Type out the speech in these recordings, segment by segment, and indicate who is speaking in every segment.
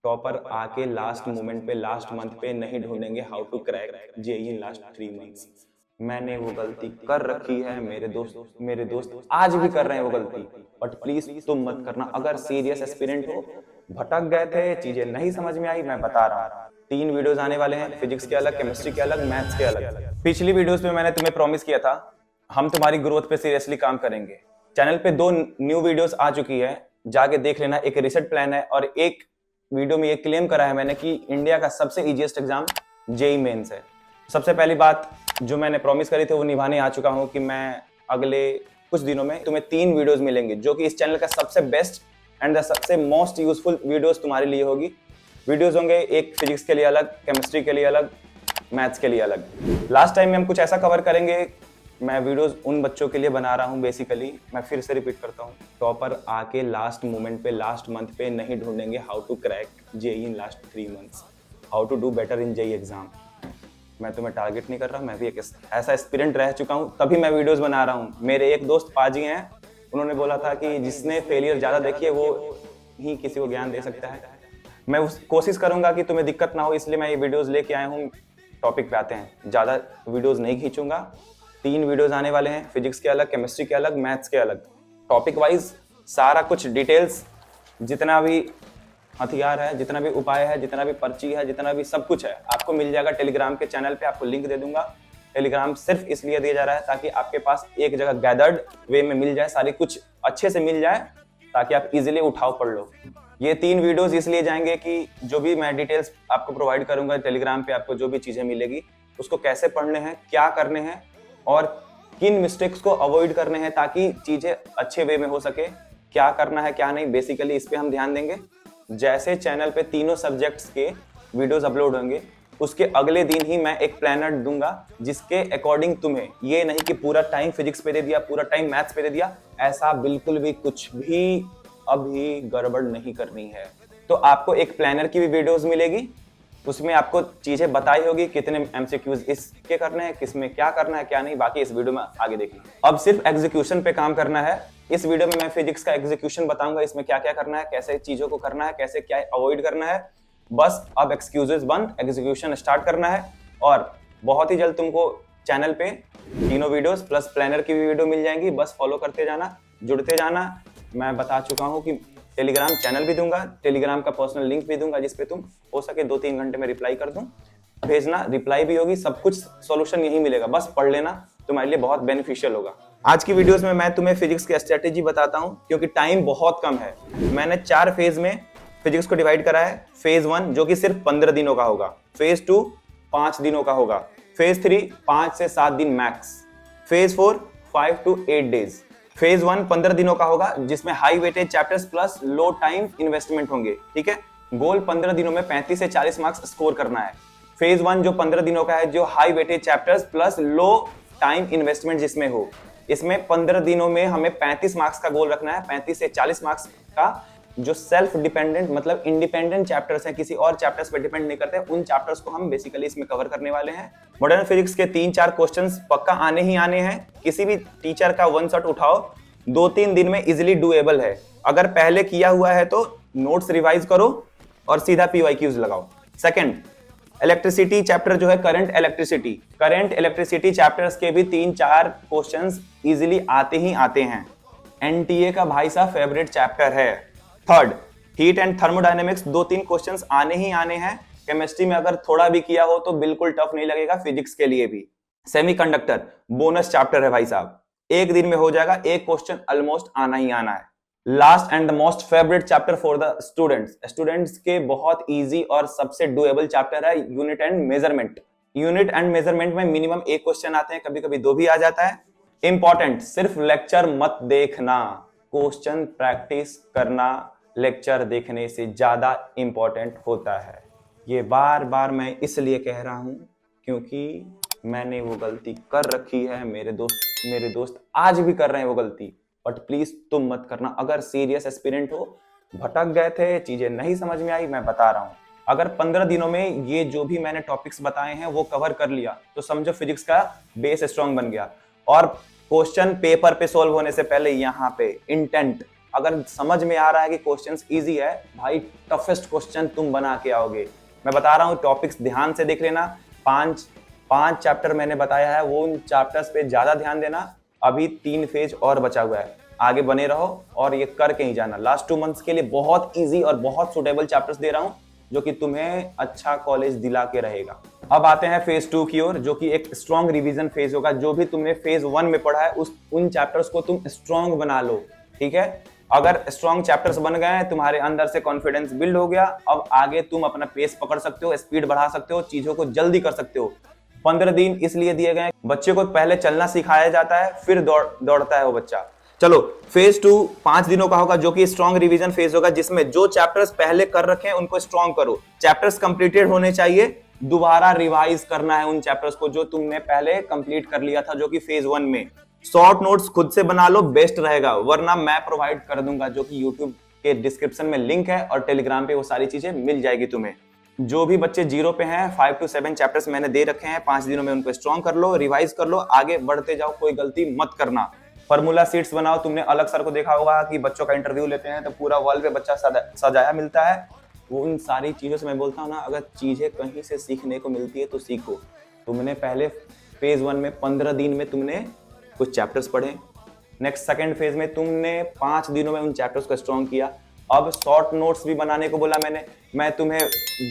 Speaker 1: Topper आके last moment पे last month पे नहीं ढूंढेंगे how to crack JEE in last 3 months. मैंने वो गलती कर रखी है, मेरे दोस्त आज भी कर रहे हैं वो गलती। बट प्लीज तुम मत करना। अगर सीरियस एस्पिरेंट हो, भटक गए थे, चीजें नहीं समझ में आई, मैं बता रहा हूँ 3 वीडियोस आने वाले हैं, फिजिक्स के अलग, केमिस्ट्री के अलग, मैथ्स के अलग। पिछली वीडियोस में मैंने तुम्हें प्रॉमिस किया था हम तुम्हारी ग्रोथ पे सीरियसली काम करेंगे। चैनल पे 2 न्यू वीडियोस आ चुकी है, जाके देख लेना। एक रिसेट प्लान है और एक वीडियो में ये क्लेम करा है मैंने कि इंडिया का सबसे इजीएस्ट एग्जाम जेई मेंस है। सबसे पहली बात जो मैंने प्रॉमिस करी थी वो निभाने आ चुका हूं कि मैं अगले कुछ दिनों में तुम्हें 3 वीडियोस मिलेंगे जो कि इस चैनल का सबसे बेस्ट एंड द सबसे मोस्ट यूजफुल वीडियोस तुम्हारे लिए होगी। वीडियोस होंगे एक फिजिक्स के लिए अलग, केमिस्ट्री के लिए अलग, मैथ्स के लिए अलग। लास्ट टाइम में हम कुछ ऐसा कवर करेंगे, मैं वीडियोस उन बच्चों के लिए बना रहा हूं बेसिकली। मैं फिर से रिपीट करता हूं, टॉपर आके लास्ट मोमेंट पे लास्ट मंथ पे नहीं ढूंढेंगे how to crack JEE in last 3 months, how to do better in JEE exam. मैं तुम्हें टारगेट नहीं कर रहा, मैं भी एक ऐसा एस्पिरेंट रह चुका हूं, तभी मैं वीडियोस बना रहा हूं। मेरे एक दोस्त पाजी हैं, उन्होंने बोला था कि जिसने फेलियर ज्यादा देखी है वो ही किसी को ज्ञान दे सकता है। मैं कोशिश करूंगा कि तुम्हें दिक्कत ना हो, इसलिए मैं ये वीडियोस लेके आया हूँ। टॉपिक पे आते हैं, ज्यादा वीडियोस नहीं खींचूंगा। 3 वीडियोस आने वाले हैं, फिजिक्स के अलग, केमिस्ट्री के अलग, मैथ्स के अलग। टॉपिक वाइज सारा कुछ डिटेल्स, जितना भी हथियार है, जितना भी उपाय है, जितना भी पर्ची है, जितना भी सब कुछ है आपको मिल जाएगा टेलीग्राम के चैनल पे। आपको लिंक दे दूंगा। टेलीग्राम सिर्फ इसलिए दिया जा रहा है ताकि आपके पास एक जगह गैदर्ड वे में मिल जाए, सारी कुछ अच्छे से मिल जाए ताकि आप इजीली उठाओ पढ़ लो। ये 3 वीडियोस इसलिए जाएंगे कि जो भी मैं डिटेल्स आपको प्रोवाइड करूंगा टेलीग्राम पे, आपको जो भी चीजें मिलेगी उसको कैसे पढ़ने हैं, क्या करने हैं और किन मिस्टेक्स को अवॉइड करने हैं ताकि चीजें अच्छे वे में हो सके, क्या करना है क्या नहीं, बेसिकली इस पे हम ध्यान देंगे। जैसे चैनल पे तीनों सब्जेक्ट्स के वीडियोस अपलोड होंगे उसके अगले दिन ही मैं एक प्लानर दूंगा जिसके अकॉर्डिंग तुम्हें, ये नहीं कि पूरा टाइम फिजिक्स पे दे दिया, पूरा टाइम मैथ्स पे दे दिया, ऐसा बिल्कुल भी कुछ भी अभी गड़बड़ नहीं करनी है। तो आपको एक प्लानर की भी वीडियोस मिलेगी, उसमें आपको चीजें बताई होगी कितने एमसीक्यूज इसके करने हैं, किसमें क्या करना है क्या नहीं, बाकी इस वीडियो में आगे देखना। अब सिर्फ एग्जीक्यूशन पे काम करना है। इस वीडियो में मैं फिजिक्स का एग्जीक्यूशन बताऊंगा, इसमें क्या क्या करना है, कैसे चीजों को करना है, कैसे क्या अवॉइड करना है। बस अब एक्सक्यूजेस बंद, एग्जीक्यूशन स्टार्ट करना है। और बहुत ही जल्द तुमको चैनल पे तीनों वीडियोस प्लस प्लानर की भी वीडियो मिल जाएंगी। बस फॉलो करते जाना, जुड़ते जाना। मैं बता चुका हूँ कि टेलीग्राम चैनल भी दूंगा, टेलीग्राम का पर्सनल लिंक भी दूंगा जिसपे तुम हो सके 2-3 घंटे में रिप्लाई कर दूं, भेजना, रिप्लाई भी होगी, सब कुछ सॉल्यूशन यही मिलेगा। बस पढ़ लेना, तुम्हारे लिए बहुत बेनिफिशियल होगा। आज की वीडियोस में मैं तुम्हें फिजिक्स की स्ट्रेटेजी बताता हूं क्योंकि टाइम बहुत कम है। मैंने 4 फेज में फिजिक्स को डिवाइड करा है। फेज 1 जो कि सिर्फ 15 दिनों का होगा, फेज 2 5 दिनों का होगा, फेज 3 5 से 7 दिन max, phase 4 5 to 8 days. Phase 1 15 दिनों का होगा जिसमें high weightage chapters plus low time investment होंगे। ठीक है, गोल 15 दिनों में 35 से 40 मार्क्स स्कोर करना है। फेज 1 जो 15 दिनों का है, जो high weightage chapters plus low time investment जिसमें हो, इसमें 15 दिनों में हमें 35 मार्क्स का गोल रखना है। 35 से 40 मार्क्स का जो सेल्फ डिपेंडेंट मतलब इंडिपेंडेंट चैप्टर्स हैं, किसी और चैप्टर्स पे डिपेंड नहीं करते, उन चैप्टर्स को हम बेसिकली इसमें कवर करने वाले हैं। मॉडर्न फिजिक्स के 3-4 क्वेश्चंस पक्का आने ही आने हैं। किसी भी टीचर का वन शॉट उठाओ, 2-3 दिन में इजिली डूएबल है। अगर पहले किया हुआ है तो नोट्स रिवाइज करो और सीधा पीवाईक्यूज लगाओ। सेकंड, इलेक्ट्रिसिटी चैप्टर जो है, करंट इलेक्ट्रिसिटी चैप्टर्स के भी 3-4 क्वेश्चंस इजिली आते ही आते हैं। एनटीए का भाई साहब फेवरेट चैप्टर है। Third, heat and thermodynamics 2-3 questions आने ही आने हैं। केमिस्ट्री में अगर थोड़ा भी किया हो तो बिल्कुल टफ नहीं लगेगा, फिजिक्स के लिए भी। सेमीकंडक्टर बोनस चैप्टर है भाई साहब, एक दिन में हो जाएगा, एक क्वेश्चन ऑलमोस्ट आना ही आना है। Last and the most favourite chapter for the students के बहुत इजी और सबसे डुएबल चैप्टर है unit and measurement. Unit and measurement में मिनिमम 1 क्वेश्चन आते हैं, कभी कभी 2 भी आ जाता है। इंपॉर्टेंट, सिर्फ लेक्चर मत देखना, क्वेश्चन प्रैक्टिस करना लेक्चर देखने से ज्यादा इंपॉर्टेंट होता है। ये बार बार मैं इसलिए कह रहा हूं क्योंकि मैंने वो गलती कर रखी है, मेरे दोस्त आज भी कर रहे हैं वो गलती। बट प्लीज तुम मत करना। अगर सीरियस एस्पिरेंट हो, भटक गए थे, चीजें नहीं समझ में आई, मैं बता रहा हूं अगर 15 दिनों में ये जो भी मैंने टॉपिक्स बताए हैं वो कवर कर लिया तो समझो फिजिक्स का बेस स्ट्रांग बन गया। और क्वेश्चन पेपर पे सॉल्व होने से पहले यहाँ पे इंटेंट, अगर समझ में आ रहा है कि क्वेश्चंस इजी है, भाई टफेस्ट क्वेश्चन तुम बना के आओगे। मैं बता रहा हूँ, टॉपिक्स ध्यान से देख लेना। पांच चैप्टर मैंने बताया है, वो उन चैप्टर्स पे ज्यादा ध्यान देना। अभी 3 फेज और बचा हुआ है, आगे बने रहो और ये करके ही जाना। लास्ट 2 मंथ्स के लिए बहुत इजी और बहुत सुटेबल चैप्टर्स दे रहा हूँ, जो कि तुम्हें अच्छा कॉलेज दिला के रहेगा। अब आते हैं फेज 2 की ओर, जो कि एक स्ट्रॉन्ग रिवीजन फेज होगा। जो भी तुमने फेज 1 में पढ़ा है उन चैप्टर्स को तुम स्ट्रॉन्ग बना लो, ठीक है। अगर स्ट्रॉन्ग चैप्टर्स बन गए हैं, तुम्हारे अंदर से कॉन्फिडेंस बिल्ड हो गया, अब आगे तुम अपना पेस पकड़ सकते हो, स्पीड बढ़ा सकते हो, चीजों को जल्दी कर सकते हो। 15 दिन इसलिए दिए गए, बच्चे को पहले चलना सिखाया जाता है, फिर दौड़ता है वो बच्चा। चलो, फेज 2 5 दिनों का होगा, जो कि स्ट्रॉन्ग रिवीजन फेज होगा, जिसमें जो चैप्टर्स पहले कर रखे हैं उनको स्ट्रॉन्ग करो। चैप्टर्स कंप्लीटेड होने चाहिए, दोबारा रिवाइज करना है उन चैप्टर्स को जो तुमने पहले कंप्लीट कर लिया था, जो कि फेज 1 में। शॉर्ट नोट्स खुद से बना लो, बेस्ट रहेगा, वरना मैं प्रोवाइड कर दूंगा, जो कि यूट्यूब के डिस्क्रिप्शन में लिंक है, और टेलीग्राम पे वो सारी चीजें मिल जाएगी तुम्हें। जो भी बच्चे 0 पे हैं, 5 to 7 चैप्टर्स मैंने दे रखे हैं, 5 दिनों में उनको स्ट्रॉन्ग कर लो, रिवाइज कर लो, आगे बढ़ते जाओ, कोई गलती मत करना। फॉर्मूला सीट्स बनाओ। तुमने अलग सर को देखा होगा कि बच्चों का इंटरव्यू लेते हैं तो पूरा वॉल पे बच्चा सजाया मिलता है। वो उन सारी चीजों से मैं बोलता हूँ ना, अगर चीजें कहीं से सीखने को मिलती है तो सीखो। तुमने पहले फेज 1 में 15 दिन में तुमने कुछ चैप्टर्स पढ़े, नेक्स्ट सेकंड फेज में तुमने 5 दिनों में उन चैप्टर्स को स्ट्रॉन्ग किया। अब शॉर्ट नोट्स भी बनाने को बोला मैं तुम्हें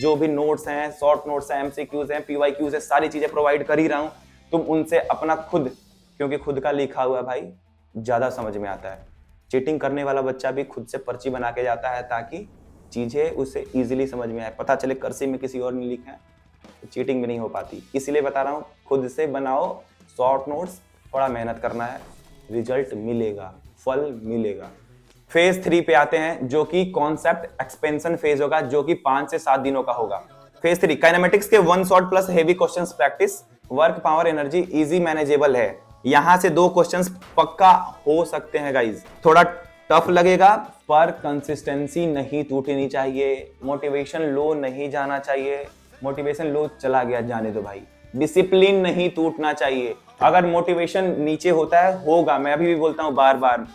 Speaker 1: जो भी नोट्स हैं, शॉर्ट नोट्स हैं, एमसीक्यूज हैं, पीवाईक्यूज हैं, सारी चीजें प्रोवाइड कर ही रहा हूँ। तुम उनसे अपना खुद, क्योंकि खुद का लिखा हुआ भाई ज्यादा समझ में आता है। चीटिंग करने वाला बच्चा भी खुद से पर्ची बना के जाता है, ताकि चीजें उसे इजीली समझ में आए। पता चले कर्सिव में किसी और ने लिखा है तो चीटिंग भी नहीं हो पाती। इसलिए बता रहा हूँ, खुद से बनाओ शॉर्ट नोट्स, थोड़ा मेहनत करना है, रिजल्ट मिलेगा, फल मिलेगा। फेज 3 पे आते हैं, जो कि कॉन्सेप्ट एक्सपेंशन फेज होगा, जो कि 5 से 7 दिनों का होगा। फेज 3 काइनेमेटिक्स के 1 shot plus heavy questions practice, work power energy easy manageable है। यहां से 2 क्वेश्चंस पक्का हो सकते हैं गाइज। थोड़ा टफ लगेगा, पर कंसिस्टेंसी नहीं टूटनी चाहिए, मोटिवेशन लो नहीं जाना चाहिए। मोटिवेशन लो चला गया जाने दो भाई, डिसिप्लिन नहीं टूटना चाहिए। अगर मोटिवेशन नीचे होता है, होगा, मैं अभी भी बोलता हूँ बार बार,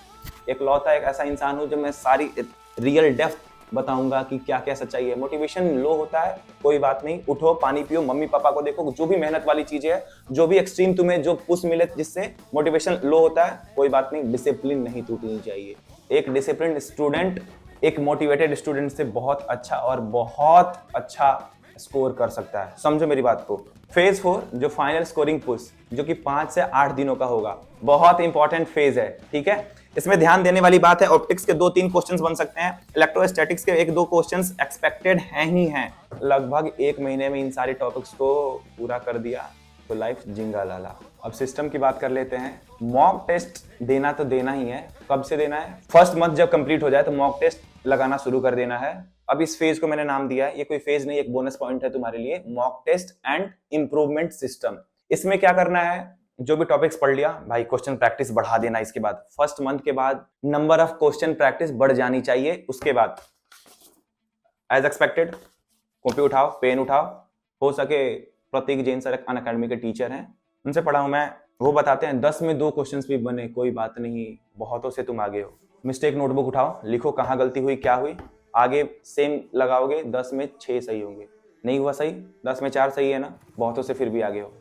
Speaker 1: एक ऐसा इंसान हूं जब मैं सारी रियल डेप्थ बताऊंगा कि क्या क्या सच्चाई है। मोटिवेशन लो होता है, कोई बात नहीं, उठो, पानी पियो, मम्मी पापा को देखो, जो भी मेहनत वाली चीजें है, जो भी एक्सट्रीम तुम्हें जो पुश मिले जिससे मोटिवेशन लो होता है, कोई बात नहीं, डिसिप्लिन नहीं टूटनी चाहिए। एक डिसिप्लिन स्टूडेंट एक मोटिवेटेड स्टूडेंट से बहुत अच्छा और बहुत अच्छा स्कोर कर सकता है, समझो मेरी बात को। फेज 4 जो फाइनल स्कोरिंग पुश, जो कि 5 से 8 दिनों का होगा, बहुत इंपॉर्टेंट फेज है, ठीक है। इसमें ध्यान देने वाली बात है, ऑप्टिक्स के 2-3 क्वेश्चंस बन सकते हैं, इलेक्ट्रोस्टैटिक्स के 1-2 क्वेश्चंस एक्सपेक्टेड हैं ही हैं। लगभग 1 महीने में इन सारे टॉपिक्स को पूरा कर दिया तो लाइफ जिंगा लाला। अब सिस्टम की बात कर लेते हैं। मॉक टेस्ट देना तो देना ही है। कब से देना है? फर्स्ट मंथ जब कंप्लीट हो जाए तो मॉक टेस्ट लगाना शुरू कर देना है। अब इस फेज को मैंने नाम दिया है, ये कोई फेज नहीं, एक बोनस पॉइंट है तुम्हारे लिए, mock test and improvement system. इसमें क्या करना है, जो भी टॉपिक्स पढ़ लिया भाई, क्वेश्चन प्रैक्टिस बढ़ा देना। इसके बाद फर्स्ट मंथ के बाद नंबर ऑफ क्वेश्चन प्रैक्टिस बढ़ जानी चाहिए। उसके बाद एज एक्सपेक्टेड कॉपी उठाओ, पेन उठाओ, हो सके प्रतीक जैन सर अन अकेडमी के टीचर हैं, उनसे पढ़ा हूं मैं, वो बताते हैं 10 में 2 क्वेश्चंस भी बने कोई बात नहीं, बहुतों से तुम आगे हो। मिस्टेक नोटबुक उठाओ, लिखो कहाँ गलती हुई, क्या हुई, आगे सेम लगाओगे, 10 में 6 सही होंगे। नहीं हुआ सही, 10 में 4 सही है ना, बहुतों से फिर भी आगे हो।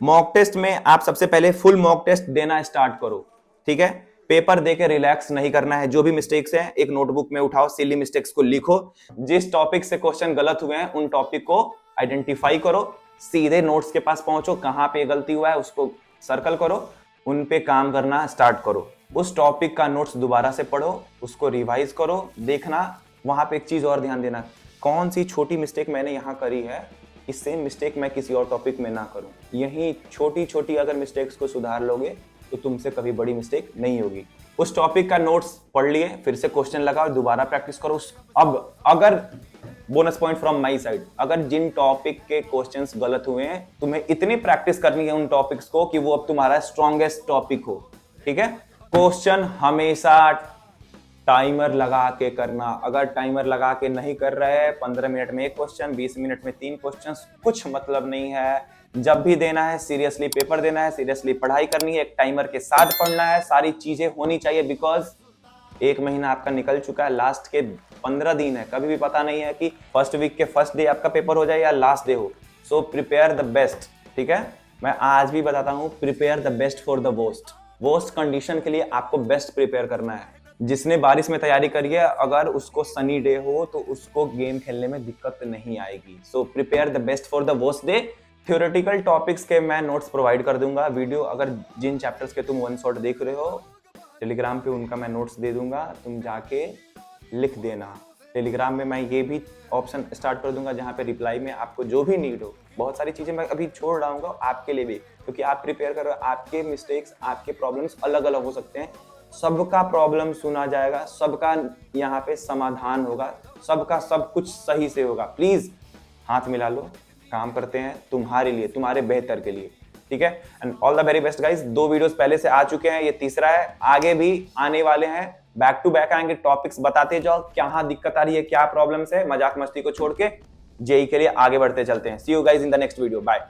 Speaker 1: मॉक टेस्ट में आप सबसे पहले फुल मॉक टेस्ट देना स्टार्ट करो, ठीक है। पेपर देके रिलैक्स नहीं करना है। जो भी मिस्टेक्स हैं एक नोटबुक में उठाओ, सिली मिस्टेक्स को लिखो, जिस टॉपिक से क्वेश्चन गलत हुए हैं उन टॉपिक को आइडेंटिफाई करो, सीधे नोट्स के पास पहुंचो, कहां पे गलती हुआ है उसको सर्कल करो, उन पे काम करना स्टार्ट करो। उस टॉपिक का नोट्स दोबारा से पढ़ो, उसको रिवाइज करो, देखना वहां पे एक चीज और ध्यान देना, कौन सी छोटी मिस्टेक मैंने यहाँ करी है, इस सेम मिस्टेक मैं किसी और टॉपिक में ना करूं। यही छोटी छोटी अगर मिस्टेक्स को सुधार लोगे तो तुमसे कभी बड़ी मिस्टेक नहीं होगी। उस टॉपिक का नोट्स पढ़ लिए, फिर से क्वेश्चन लगाओ, दोबारा प्रैक्टिस करो। अब अगर bonus point from my side, अगर जिन टॉपिक के क्वेश्चंस गलत हुए हैं, तुम्हें इतनी प्रैक्टिस करनी है उन टॉपिक्स को कि वो अब तुम्हारा स्ट्रॉन्गेस्ट टॉपिक हो, ठीक है। क्वेश्चन हमेशा टाइमर लगा के करना। अगर टाइमर लगा के नहीं कर रहे, 15 मिनट में 1 क्वेश्चन, 20 मिनट में 3 क्वेश्चन, कुछ मतलब नहीं है। जब भी देना है सीरियसली पेपर देना है, सीरियसली पढ़ाई करनी है, एक टाइमर के साथ पढ़ना है, सारी चीजें होनी चाहिए, बिकॉज एक महीना आपका निकल चुका है, लास्ट के 15 दिन है, कभी भी पता नहीं है कि फर्स्ट वीक के फर्स्ट डे आपका पेपर हो जाए या लास्ट डे हो। सो प्रिपेयर द बेस्ट, ठीक है। मैं आज भी बताता हूँ, prepare the best for the worst. Worst condition के लिए आपको बेस्ट प्रिपेयर करना है। जिसने बारिश में तैयारी करी है, अगर उसको सनी डे हो तो उसको गेम खेलने में दिक्कत नहीं आएगी। So prepare the best for the worst day. Theoretical topics के मैं नोट्स प्रोवाइड कर दूंगा वीडियो, अगर जिन चैप्टर्स के तुम वन शॉट देख रहे हो टेलीग्राम पे उनका मैं नोट्स दे दूंगा, तुम जाके लिख देना। टेलीग्राम में मैं ये भी ऑप्शन स्टार्ट कर दूंगा जहाँ पे रिप्लाई में आपको जो भी नीड हो, बहुत सारी चीज़ें मैं अभी छोड़ रहा हूँ आपके लिए भी, क्योंकि आप प्रिपेयर कर रहे हो, आपके मिस्टेक्स, आपके प्रॉब्लम्स अलग अलग हो सकते हैं। सबका प्रॉब्लम सुना जाएगा, सबका यहाँ पे समाधान होगा, सबका सब कुछ सही से होगा। प्लीज़ हाथ मिला लो, काम करते हैं तुम्हारे लिए, तुम्हारे बेहतर के लिए, ठीक है। And all the very best guys. 2 videos पहले से आ चुके हैं, ये तीसरा है, आगे भी आने वाले हैं, बैक टू बैक आएंगे, टॉपिक्स बताते जाओ, क्या दिक्कत आ रही है, क्या प्रॉब्लम्स है, मजाक मस्ती को छोड़ के जेई के लिए आगे बढ़ते चलते हैं। See you guys in the next video, bye.